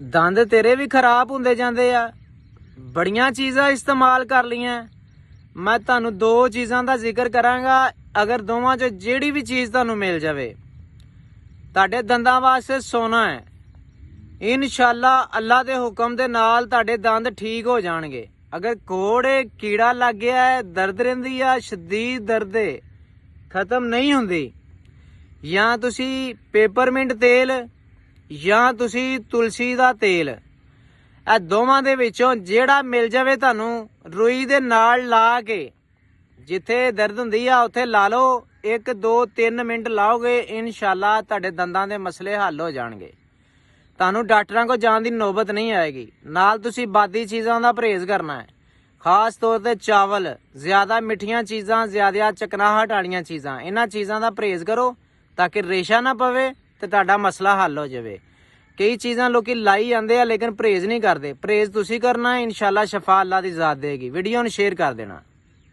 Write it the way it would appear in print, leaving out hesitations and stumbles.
ਦੰਦ ਤੇਰੇ ਵੀ ਖਰਾਬ ਹੁੰਦੇ ਜਾਂਦੇ ਆ। ਬੜੀਆਂ ਚੀਜ਼ਾਂ ਇਸਤੇਮਾਲ ਕਰ ਲਈਆਂ। ਮੈਂ ਤੁਹਾਨੂੰ ਦੋ ਚੀਜ਼ਾਂ ਦਾ ਜ਼ਿਕਰ ਕਰਾਂਗਾ। ਅਗਰ ਦੋਵਾਂ 'ਚੋਂ ਜਿਹੜੀ ਵੀ ਚੀਜ਼ ਤੁਹਾਨੂੰ ਮਿਲ ਜਾਵੇ, ਤੁਹਾਡੇ ਦੰਦਾਂ ਵਾਸਤੇ ਸੋਨਾ ਹੈ। ਇਨਸ਼ਾਅੱਲਾ ਅੱਲਾ ਦੇ ਹੁਕਮ ਦੇ ਨਾਲ ਤੁਹਾਡੇ ਦੰਦ ਠੀਕ ਹੋ ਜਾਣਗੇ। ਅਗਰ ਕੋੜੇ ਕੀੜਾ ਲੱਗ ਗਿਆ ਹੈ, ਦਰਦ ਰਹਿੰਦੀ ਆ, ਸ਼ਦੀਦ ਦਰਦ ਹੈ, ਖਤਮ ਨਹੀਂ ਹੁੰਦੀ, ਜਾਂ ਤੁਸੀਂ ਪੇਪਰਮਿੰਟ ਤੇਲ ਜਾਂ ਤੁਸੀਂ ਤੁਲਸੀ ਦਾ ਤੇਲ, ਇਹ ਦੋਵਾਂ ਦੇ ਵਿੱਚੋਂ ਜਿਹੜਾ ਮਿਲ ਜਾਵੇ ਤੁਹਾਨੂੰ, ਰੂਈ ਦੇ ਨਾਲ ਲਾ ਕੇ ਜਿੱਥੇ ਦਰਦ ਹੁੰਦੀ ਆ ਉੱਥੇ ਲਾ ਲਓ। 1 2 3 ਮਿੰਟ ਲਾਓਗੇ, ਇਨਸ਼ਾਅੱਲਾ ਤੁਹਾਡੇ ਦੰਦਾਂ ਦੇ ਮਸਲੇ ਹੱਲ ਹੋ ਜਾਣਗੇ। ਤੁਹਾਨੂੰ ਡਾਕਟਰਾਂ ਕੋਲ ਜਾਣ ਦੀ ਨੌਬਤ ਨਹੀਂ ਆਏਗੀ। ਨਾਲ ਤੁਸੀਂ ਬਾਦੀ ਚੀਜ਼ਾਂ ਦਾ ਪਰਹੇਜ਼ ਕਰਨਾ ਹੈ, ਖਾਸ ਤੌਰ ਤੇ ਚਾਵਲ, ਜ਼ਿਆਦਾ ਮਿੱਠੀਆਂ ਚੀਜ਼ਾਂ, ਜ਼ਿਆਦਾ ਚਕਨਾਹਟ ਵਾਲੀਆਂ ਚੀਜ਼ਾਂ, ਇਹਨਾਂ ਚੀਜ਼ਾਂ ਦਾ ਪਰਹੇਜ਼ ਕਰੋ ਤਾਂ ਕਿ ਰੇਸ਼ਾ ਨਾ ਪਵੇ ਤੇ ਤੁਹਾਡਾ ਮਸਲਾ ਹੱਲ ਹੋ ਜਾਵੇ। ਕਈ ਚੀਜ਼ਾਂ ਲੋਕੀ ਲਾਈ ਜਾਂਦੇ ਆ ਲੇਕਿਨ ਪਰਹੇਜ਼ ਨਹੀਂ ਕਰਦੇ। ਪਰਹੇਜ਼ ਤੁਸੀਂ ਕਰਨਾ, ਇਨਸ਼ਾਅੱਲਾ ਸ਼ਫਾ ਅੱਲਾ ਦੀ ਜ਼ਾਤ ਦੇਗੀ। ਵੀਡੀਓ ਨੂੰ ਸ਼ੇਅਰ ਕਰ ਦੇਣਾ।